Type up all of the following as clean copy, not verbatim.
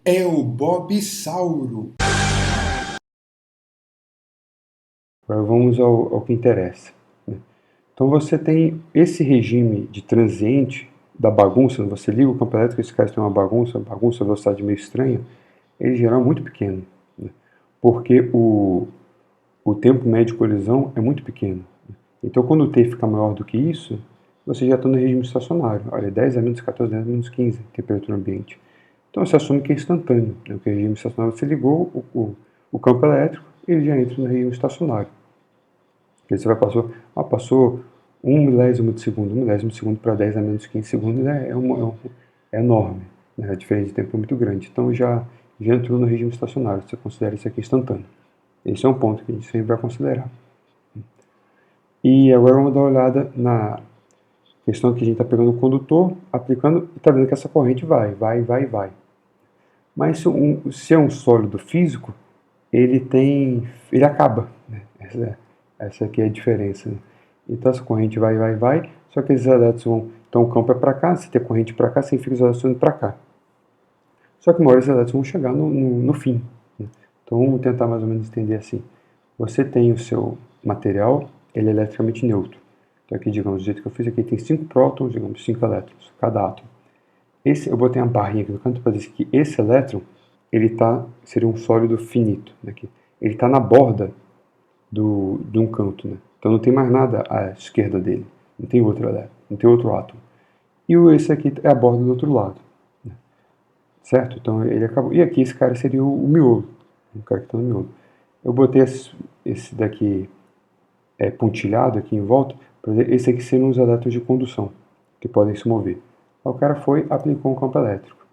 É o Bobsauro. Agora vamos ao que interessa, né? Então você tem esse regime de transiente da bagunça, você liga o campo elétrico, esse cara tem uma bagunça, velocidade meio estranha, ele geral é muito pequeno, né? Porque o tempo médio de colisão é muito pequeno. Então quando o T fica maior do que isso, você já está no regime estacionário. Olha, 10 a menos 14, 10 a menos 15, temperatura ambiente. Então você assume que é instantâneo, né? Porque o regime estacionário você ligou o campo elétrico, ele já entra no regime estacionário. Porque você vai passou 1 milésimo de segundo para 10 a menos 15 segundos é enorme, né? A diferença de tempo é muito grande. Então já entrou no regime estacionário, você considera isso aqui instantâneo. Esse é um ponto que a gente sempre vai considerar. E agora vamos dar uma olhada na questão que a gente está pegando o condutor, aplicando e está vendo que essa corrente vai. Mas se é um sólido físico, ele acaba, né? Essa aqui é a diferença, né? Então essa corrente vai, só que esses elétrons vão, então o campo é para cá, se tem corrente para cá, significa os elétrons indo para cá. Só que uma hora esses elétrons vão chegar no fim, né? Então vamos tentar mais ou menos entender assim. Você tem o seu material, ele é eletricamente neutro. Então aqui, digamos, do jeito que eu fiz aqui, tem 5 prótons, digamos, 5 elétrons, cada átomo. Eu botei uma barrinha aqui no canto para dizer que esse elétron, seria um sólido finito, né? Ele está na borda de um canto, né? Então não tem mais nada à esquerda dele, não tem outro elétron, não tem outro átomo. E esse aqui é a borda do outro lado, né? Certo? Então ele acabou. E aqui esse cara seria o miolo, o cara que está no miolo. Eu botei esse daqui pontilhado aqui em volta, para dizer, esse aqui seriam os elétrons de condução, que podem se mover. Aí o cara aplicou um campo elétrico.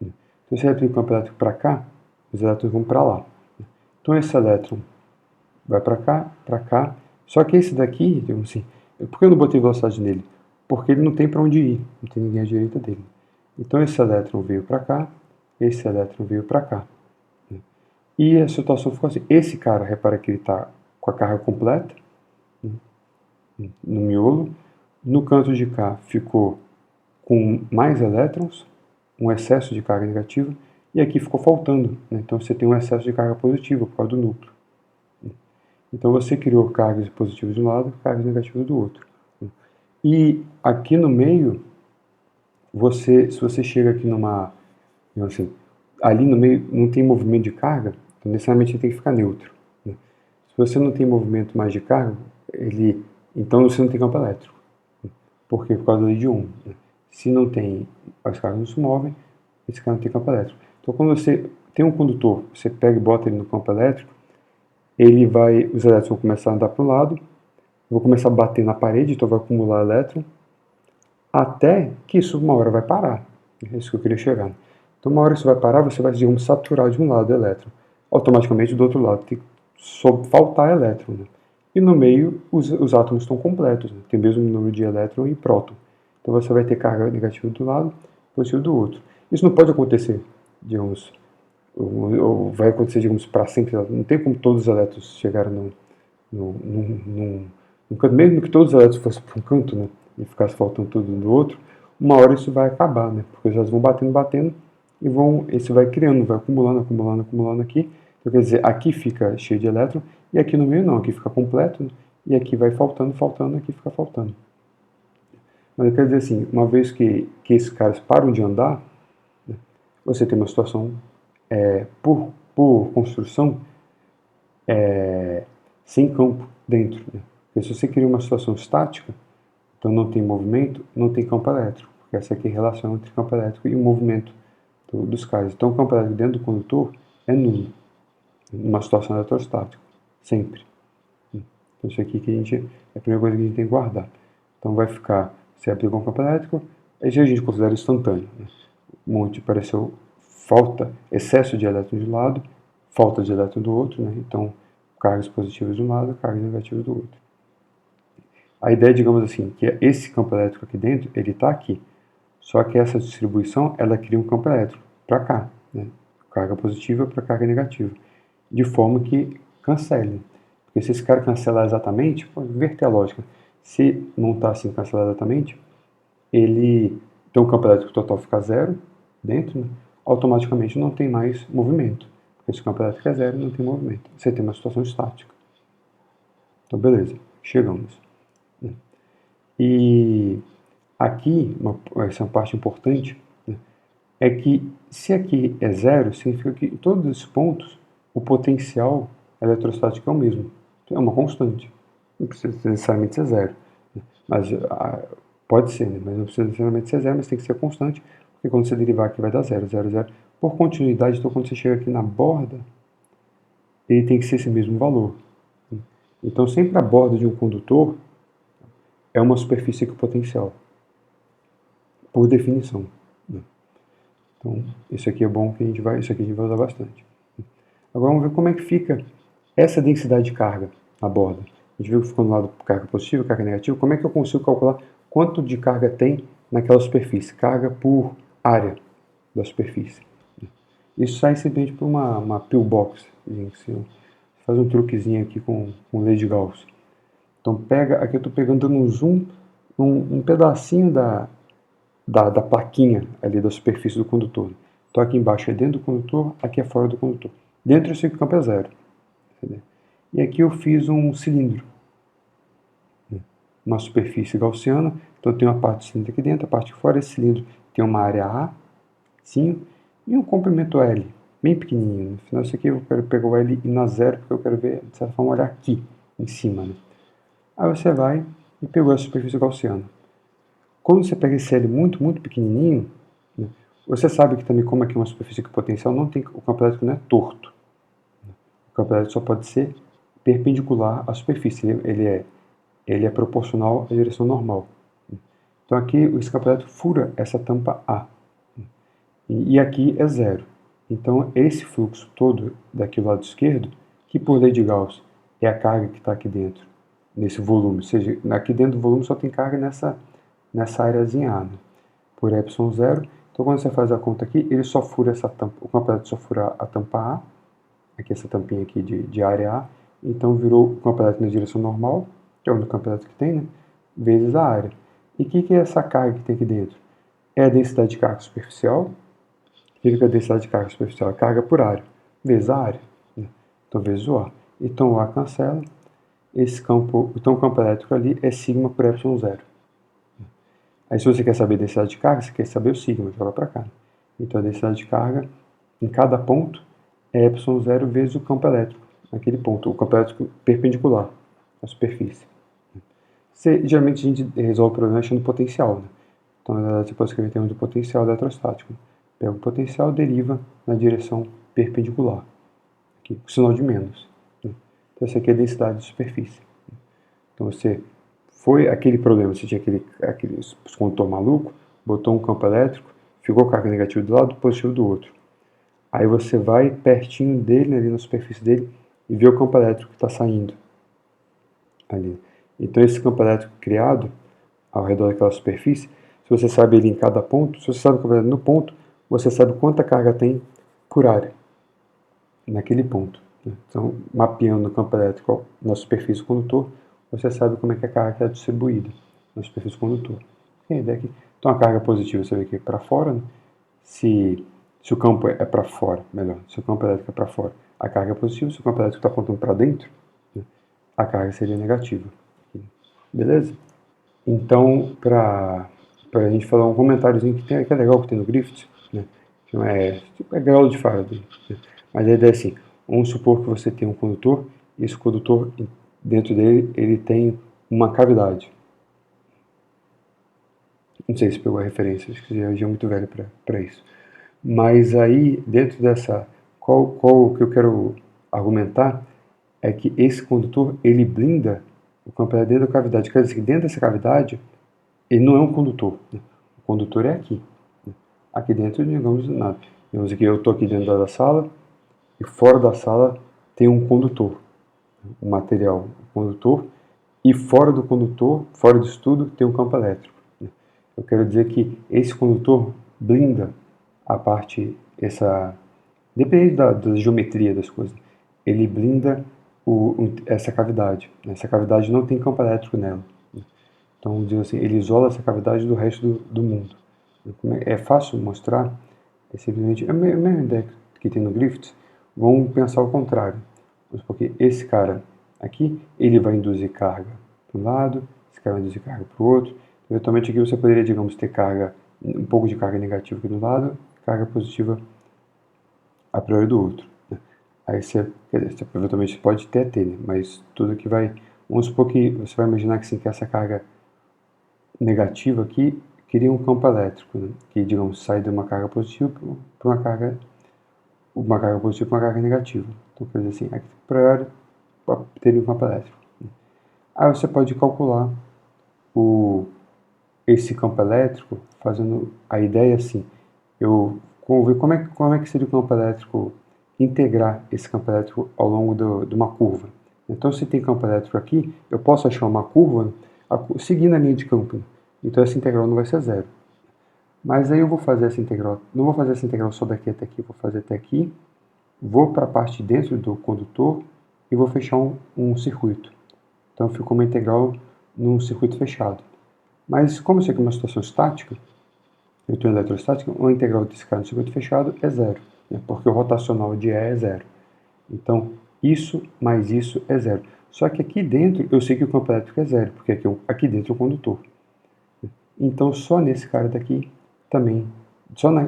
Então, se ele aplica um campo elétrico para cá, os elétrons vão para lá. Então, esse elétron vai para cá. Só que esse daqui, digamos assim, por que eu não botei velocidade nele? Porque ele não tem para onde ir, não tem ninguém à direita dele. Então, esse elétron veio para cá, esse elétron veio para cá. E a situação ficou assim. Esse cara, repara que ele está com a carga completa, né, no miolo. No canto de cá ficou com mais elétrons, um excesso de carga negativa, e aqui ficou faltando, né? Então você tem um excesso de carga positiva por causa do núcleo. Então você criou cargas positivas de um lado e cargas negativas do outro. E aqui no meio, se você chega aqui assim, ali no meio não tem movimento de carga, então necessariamente ele tem que ficar neutro, né? Se você não tem movimento mais de carga, então você não tem campo elétrico. Por quê? Por causa da lei de Ohm, né? Se não tem, as cargas não se movem, esse cara não tem campo elétrico. Então quando você tem um condutor, você pega e bota ele no campo elétrico, os elétrons vão começar a andar para o lado, vão começar a bater na parede, então vai acumular elétron, até que isso uma hora vai parar. É isso que eu queria chegar. Então uma hora isso vai parar, você vai, digamos, saturar de um lado o elétron. Automaticamente do outro lado tem que faltar elétron, né? E no meio os átomos estão completos, né? Tem o mesmo número de elétron e próton. Então você vai ter carga negativa do lado, positiva do outro. Isso não pode acontecer, digamos, ou vai acontecer, digamos, para sempre. Não tem como todos os elétrons chegarem num canto, mesmo que todos os elétrons fossem para um canto, né, e ficasse faltando tudo do outro, uma hora isso vai acabar, né, porque eles vão batendo, e isso vai criando, vai acumulando aqui. Então, quer dizer, aqui fica cheio de elétron, e aqui no meio não, aqui fica completo, né, e aqui vai faltando, aqui fica faltando. Mas eu quero dizer assim, uma vez que esses caras param de andar, né, você tem uma situação, por construção, sem campo dentro, né? Porque se você cria uma situação estática, então não tem movimento, não tem campo elétrico, porque essa aqui é a relação entre campo elétrico e o movimento dos caras. Então o campo elétrico dentro do condutor é nulo, numa situação eletrostática, sempre. Então isso aqui é a primeira coisa que a gente tem que guardar. Então vai ficar, se aplica um campo elétrico, aí a gente considera instantâneo, né? Um monte pareceu excesso de elétron de um lado, falta de elétron do outro, né? Então cargas positivas de um lado, cargas negativas do outro. A ideia, digamos assim, que esse campo elétrico aqui dentro, ele está aqui. Só que essa distribuição, ela cria um campo elétrico para cá, né? Carga positiva para carga negativa. De forma que cancele. Porque se esse cara cancelar exatamente, pode inverter a lógica. Se não está assim cancelar exatamente, então o campo elétrico total fica zero dentro, né? automaticamente não tem mais movimento. Porque se o campo elétrico é zero, não tem movimento. Você tem uma situação estática. Então, beleza, chegamos. E aqui, essa é uma parte importante, né, é que se aqui é zero, significa que em todos esses pontos o potencial eletrostático é o mesmo. É uma constante. Não precisa necessariamente ser zero. Mas pode ser, né? Mas não precisa necessariamente ser zero, mas tem que ser constante, porque quando você derivar aqui vai dar zero, zero, zero. Por continuidade, então quando você chega aqui na borda, ele tem que ser esse mesmo valor. Então sempre a borda de um condutor é uma superfície equipotencial, por definição. Então isso aqui é bom que isso aqui a gente vai usar bastante. Agora vamos ver como é que fica essa densidade de carga na borda. A gente viu que ficou no lado carga positiva, carga negativa. Como é que eu consigo calcular quanto de carga tem naquela superfície? Carga por área da superfície. Isso sai simplesmente por uma pillbox. Você faz um truquezinho aqui com lei de Gauss. Então aqui eu estou pegando um zoom, um pedacinho da plaquinha ali da superfície do condutor. Então aqui embaixo é dentro do condutor, aqui é fora do condutor. Dentro eu sei que o campo é zero. Entendeu? E aqui eu fiz um cilindro, uma superfície gaussiana. Então eu tenho uma parte do cilindro aqui dentro, a parte de fora. Esse cilindro tem uma área A, sim, e um comprimento L, bem pequenininho. No final isso aqui eu quero pegar o L e na zero, porque eu quero ver, de certa forma, olhar aqui, em cima. Né? Aí você vai e pegou a superfície gaussiana. Quando você pega esse L muito, muito pequenininho, né, você sabe que também, como aqui é uma superfície equipotencial, o campo elétrico não é torto. O campo elétrico só pode ser perpendicular à superfície. Ele é proporcional à direção normal. Então aqui esse campo elétrico fura essa tampa A. E aqui é zero. Então esse fluxo todo daqui do lado esquerdo, que por lei de Gauss é a carga que está aqui dentro, nesse volume. Ou seja, aqui dentro do volume só tem carga nessa áreazinha A. Né? Por epsilon zero. Então quando você faz a conta aqui, ele só fura essa tampa. O campo elétrico só fura a tampa A. Aqui essa tampinha aqui de área A. Então virou o campo elétrico na direção normal, que é o único campo elétrico que tem, né? Vezes a área. E o que é essa carga que tem aqui dentro? É a densidade de carga superficial. Significa a densidade de carga superficial é carga por área, vezes a área. Né? Então, vezes o A. Então, o A cancela. Então, o campo elétrico ali é sigma por epsilon zero. Aí, se você quer saber a densidade de carga, você quer saber o sigma, joga para cá. Então, a densidade de carga em cada ponto é epsilon zero vezes o campo elétrico, naquele ponto, o campo elétrico perpendicular à superfície. Geralmente, a gente resolve o problema achando potencial. Né? Então, na verdade, você pode escrever em termos de potencial eletrostático. Pega o potencial, deriva na direção perpendicular, aqui, com sinal de menos. Né? Então, essa aqui é a densidade de superfície. Então, foi aquele problema, você tinha aquele condutor maluco, botou um campo elétrico, ficou carga negativa do lado, positivo do outro. Aí você vai pertinho dele, ali na superfície dele, e vê o campo elétrico que está saindo ali. Então, esse campo elétrico criado ao redor daquela superfície, se você sabe ele em cada ponto, se você sabe o campo elétrico no ponto, você sabe quanta carga tem por área naquele ponto. Né? Então, mapeando o campo elétrico na superfície do condutor, você sabe como é que a carga é distribuída na superfície do condutor. Então, a carga positiva você vê que é para fora. Né? Se o campo é para fora, melhor, se o campo elétrico é para fora, a carga é positiva. Se o campo elétrico está apontando para dentro, né, a carga seria negativa. Beleza? Então, para a gente falar um comentáriozinho que é legal que tem no Griffith, né? É grau de Faraday. Né? Mas a ideia é assim, vamos supor que você tem um condutor, e esse condutor, dentro dele, ele tem uma cavidade. Não sei se pegou a referência, acho que já é muito velho para isso. Mas aí, dentro dessa, qual que eu quero argumentar é que esse condutor, ele blinda o campo elétrico dentro da cavidade. Quer dizer que dentro dessa cavidade, ele não é um condutor. Né? O condutor é aqui. Né? Aqui dentro, digamos, nada. Digamos que eu estou aqui dentro da sala e fora da sala tem um condutor. Um material, um condutor. E fora do condutor, fora disso tudo, tem um campo elétrico. Né? Eu quero dizer que esse condutor blinda a parte, depende da geometria das coisas, ele blinda essa cavidade. Essa cavidade não tem campo elétrico nela. Então, vamos dizer assim, ele isola essa cavidade do resto do mundo. É fácil mostrar É simplesmente a mesma ideia que tem no Griffiths. Vamos pensar ao contrário. Porque esse cara aqui, ele vai induzir carga para um lado, esse cara vai induzir carga para o outro. Eventualmente aqui você poderia, digamos, ter carga, um pouco de carga negativa aqui do lado, carga positiva a priori do outro. Aí você, eventualmente você pode até ter, né? Mas tudo que vai, vamos supor que você vai imaginar que, assim, que essa carga negativa aqui cria um campo elétrico, né? Que, digamos, sai de uma carga positiva para uma carga positiva para uma carga negativa. Então, quer dizer assim, aqui a priori teria um campo elétrico. Aí você pode calcular esse campo elétrico fazendo a ideia assim, eu vou ver como é que seria o campo elétrico, integrar esse campo elétrico ao longo de uma curva. Então, se tem campo elétrico aqui, eu posso achar uma curva seguindo a linha de campo. Então, essa integral não vai ser zero. Mas aí eu vou fazer essa integral, não vou fazer essa integral só daqui até aqui, vou fazer até aqui, vou para a parte de dentro do condutor e vou fechar um circuito. Então, ficou uma integral num circuito fechado. Mas como isso aqui é uma situação estática, eu estou em eletrostática, uma integral desse cara no circuito fechado é zero, né? Porque o rotacional de E é zero. Então, isso mais isso é zero. Só que aqui dentro eu sei que o campo elétrico é zero, porque aqui dentro é o condutor. Então, só nesse cara daqui também,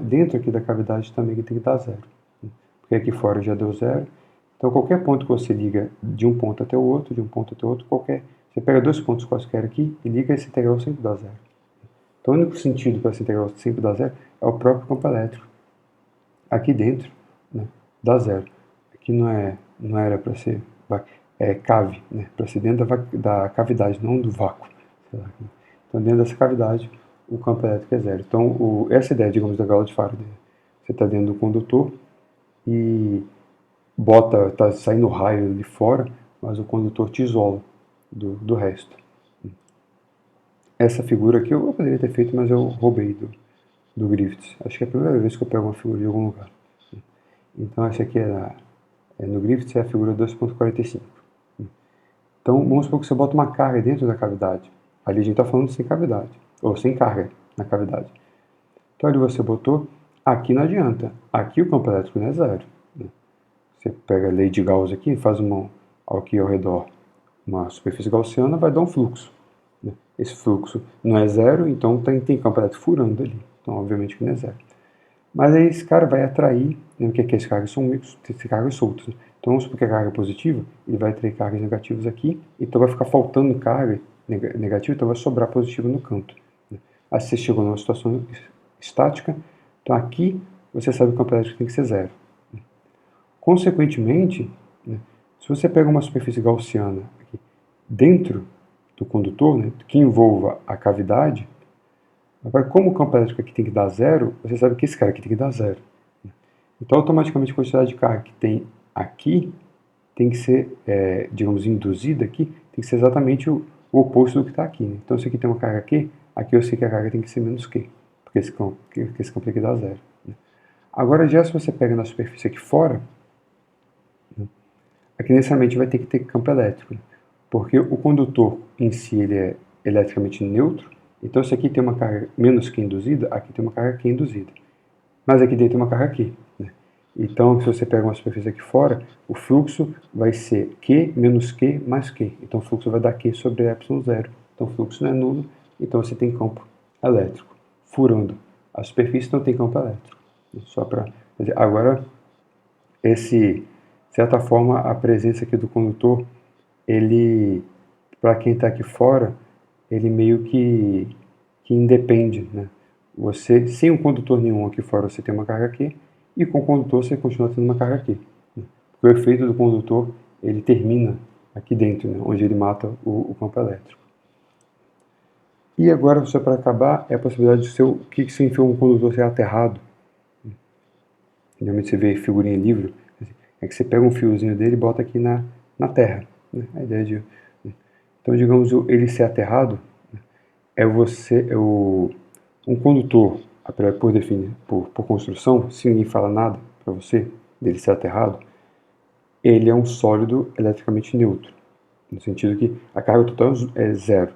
dentro aqui da cavidade também que tem que dar zero. Porque aqui fora já deu zero. Então, qualquer ponto que você liga de um ponto até o outro, você pega dois pontos quaisquer aqui e liga, essa integral sempre dá zero. Então, o único sentido para essa integral sempre dar zero é o próprio campo elétrico. Aqui dentro, né, dá zero. Aqui não era para ser cave, né, para ser dentro da cavidade, não do vácuo. Então, dentro dessa cavidade, o campo elétrico é zero. Então, essa ideia, digamos, da gaiola de Faraday, você está dentro do condutor e está saindo raio ali fora, mas o condutor te isola do resto. Essa figura aqui eu poderia ter feito, mas eu roubei do Griffiths. Acho que é a primeira vez que eu pego uma figura de algum lugar. Então, essa aqui no Griffiths é a figura 2.45. Então, vamos supor que você bota uma carga dentro da cavidade. Ali a gente está falando sem cavidade, ou sem carga na cavidade. Então, ali você botou, aqui não adianta. Aqui o campo elétrico não é zero. Você pega a lei de Gauss aqui, faz aqui ao redor uma superfície gaussiana, vai dar um fluxo. Esse fluxo não é zero, então tem campo elétrico furando ali. Então, obviamente que não é zero. Mas aí esse cara vai atrair, né, porque aqui as cargas são cargas soltas. Né? Então, vamos supor que a carga é positiva, ele vai atrair cargas negativas aqui, então vai ficar faltando carga negativa, então vai sobrar positiva no canto. Né? Aí você chegou numa situação estática, então aqui você sabe que o campo elétrico tem que ser zero. Né? Consequentemente, né, se você pega uma superfície gaussiana aqui, dentro do condutor, né, que envolva a cavidade, agora, como o campo elétrico aqui tem que dar zero, você sabe que esse cara aqui tem que dar zero. Então, automaticamente, a quantidade de carga que tem aqui tem que ser, digamos, induzida aqui, tem que ser exatamente o oposto do que está aqui. Né? Então, se aqui tem uma carga aqui eu sei que a carga tem que ser menos Q, porque esse campo aqui dá zero. Né? Agora, já se você pega na superfície aqui fora, né, aqui necessariamente vai ter que ter campo elétrico, né? Porque o condutor em si ele é eletricamente neutro. Então, se aqui tem uma carga menos Q induzida, aqui tem uma carga Q induzida. Mas aqui dentro tem uma carga Q. Né? Então, se você pega uma superfície aqui fora, o fluxo vai ser Q menos Q mais Q. Então, o fluxo vai dar Q sobre ε0. Então, o fluxo não é nulo. Então, você tem campo elétrico furando a superfície, então tem campo elétrico. Só para... Agora, de certa forma, a presença aqui do condutor, ele, para quem está aqui fora, ele meio que independe, né? Você, sem um condutor nenhum aqui fora, você tem uma carga Q, e com o condutor você continua tendo uma carga Q. Né? O efeito do condutor, ele termina aqui dentro, né? Onde ele mata o campo elétrico. E agora, só para acabar, é a possibilidade de o que significa um condutor ser aterrado. Geralmente você vê figurinha em livro, é que você pega um fiozinho dele e bota aqui na terra. Né? A ideia de... Então, digamos, ele ser aterrado um condutor, por definir, por construção, se ninguém fala nada para você dele ser aterrado, ele é um sólido eletricamente neutro, no sentido que a carga total é zero.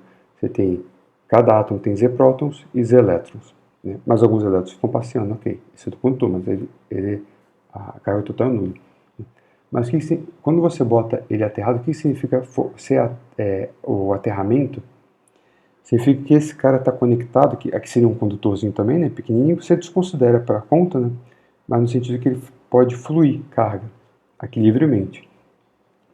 Cada átomo tem Z prótons e Z elétrons. né? Mas alguns elétrons ficam passeando, ok, isso é do condutor, mas a carga total é nula. Mas quando você bota ele aterrado, o que significa o aterramento? Significa que esse cara está conectado, aqui seria um condutorzinho também, né, pequenininho, você desconsidera para a conta, né, mas no sentido que ele pode fluir carga aqui livremente.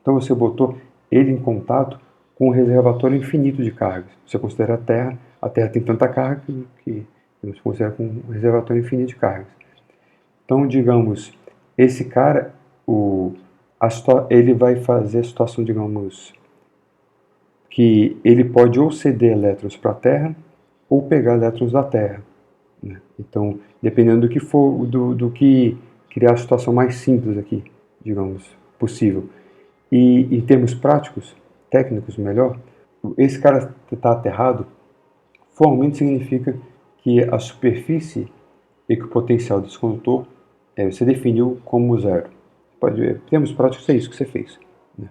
Então você botou ele em contato com um reservatório infinito de cargas. Você considera a Terra tem tanta carga que você considera com um reservatório infinito de cargas. Então, digamos, esse cara, ele vai fazer a situação, digamos, que ele pode ou ceder elétrons para a Terra ou pegar elétrons da Terra, né? Então, dependendo do que for, do que criar a situação mais simples aqui, digamos, possível. E em termos práticos, técnicos melhor, esse cara está aterrado, formalmente significa que a superfície equipotencial desse condutor você definiu como zero. Em termos práticos é isso que você fez, né?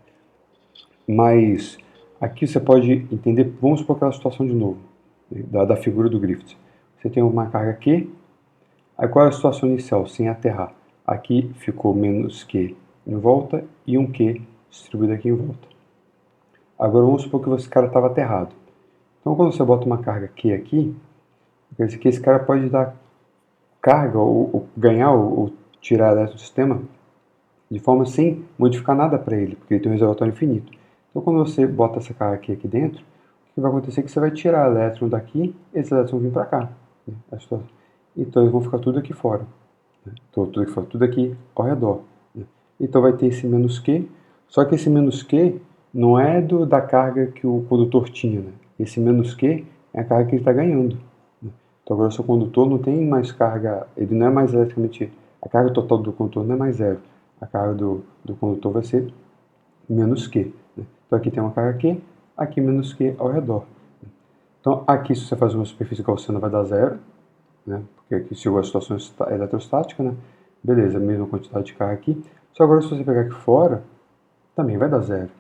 Mas aqui você pode entender, vamos supor aquela situação de novo, né, da figura do Griffith. Você tem uma carga Q, aí qual é a situação inicial, sem aterrar? Aqui ficou menos Q em volta e um Q distribuído aqui em volta. Agora vamos supor que esse cara estava aterrado. Então quando você bota uma carga Q aqui, quer dizer que esse cara pode dar carga ou ganhar ou tirar elétron do sistema de forma sem modificar nada para ele, porque ele tem um reservatório infinito. Então quando você bota essa carga aqui dentro, o que vai acontecer é que você vai tirar elétron daqui, esses elétrons vão vir para cá, né? Então eles vão ficar tudo aqui fora, né? Tudo aqui ao redor, né? Então vai ter esse menos Q, só que esse menos Q não é da carga que o condutor tinha, né? Esse menos Q é a carga que ele está ganhando, né? Então agora o seu condutor não tem mais carga, ele não é mais eletricamente, a carga total do condutor não é mais zero, a carga do condutor vai ser menos Q, né? Então aqui tem uma carga Q, aqui menos Q ao redor. Então aqui se você fazer uma superfície gaussiana vai dar zero, né? Porque aqui chegou a situação eletrostática, né? Beleza, mesma quantidade de carga aqui. Só agora se você pegar aqui fora, também vai dar zero,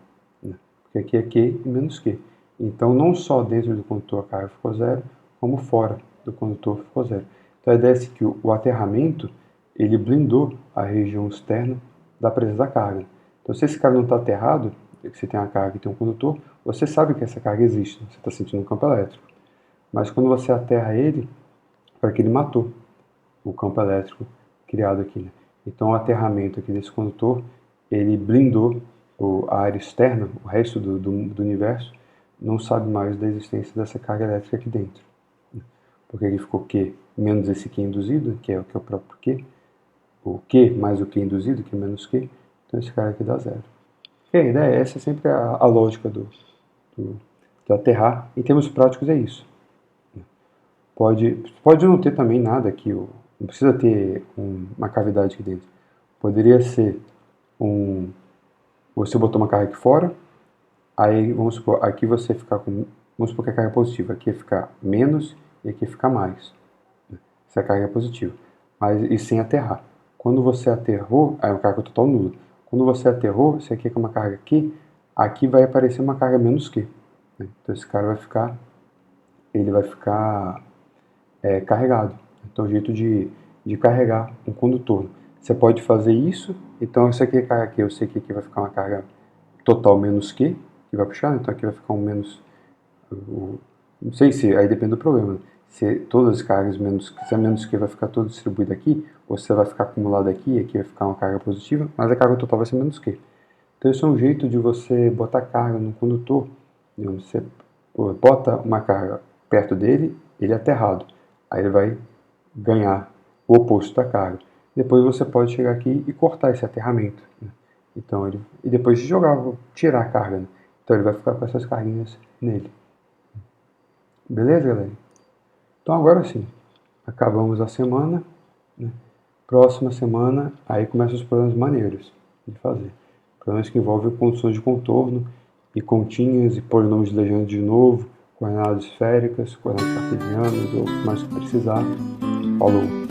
né? Porque aqui é Q e menos Q. Então não só dentro do condutor a carga ficou zero, como fora do condutor ficou zero. Então a ideia é que o aterramento ele blindou a região externa da presença da carga. Então se esse cara não está aterrado, que você tem uma carga e tem um condutor, você sabe que essa carga existe, você está sentindo um campo elétrico. Mas quando você aterra ele, para que ele matou o campo elétrico criado aqui, né? Então o aterramento aqui desse condutor, ele blindou a área externa, o resto do universo, não sabe mais da existência dessa carga elétrica aqui dentro, né? Porque aqui ficou Q menos esse Q induzido, que é o próprio Q, o Q mais o Q induzido, que é menos Q, então esse cara aqui dá zero. E a ideia, essa é sempre a lógica do aterrar. Em termos práticos é isso. Pode não ter também nada aqui, não precisa ter uma cavidade aqui dentro. Poderia ser você botou uma carga aqui fora, aí vamos supor, aqui você ficar com, vamos supor que a carga é positiva, aqui ia ficar menos e aqui ia ficar mais. Essa carga é positiva, mas e sem aterrar. Quando você aterrou, aí é uma carga total nula. Quando você aterrou, se aqui é uma carga aqui vai aparecer uma carga menos Q, né? Então esse cara ele vai ficar carregado. Então, o jeito de carregar um condutor. Você pode fazer isso, então isso aqui é carga Q, eu sei que aqui vai ficar uma carga total menos Q, que vai puxar, então aqui vai ficar um menos, não sei se, aí depende do problema, se todas as cargas menos, se a menos Q vai ficar toda distribuída aqui, ou se vai ficar acumulada aqui, e aqui vai ficar uma carga positiva, mas a carga total vai ser menos Q. Então, esse é um jeito de você botar carga no condutor, digamos, você bota uma carga perto dele, ele é aterrado. Aí ele vai ganhar o oposto da carga. Depois você pode chegar aqui e cortar esse aterramento, né? Então e depois tirar a carga, né? Então ele vai ficar com essas carguinhas nele. Beleza, galera? Então agora sim, acabamos a semana, né? Próxima semana, aí começam os problemas maneiros de fazer. Problemas que envolvem condições de contorno, e continhas, e polinômios de Legendre de novo, coordenadas esféricas, coordenadas cartesianas, ou mais que precisar. Falou!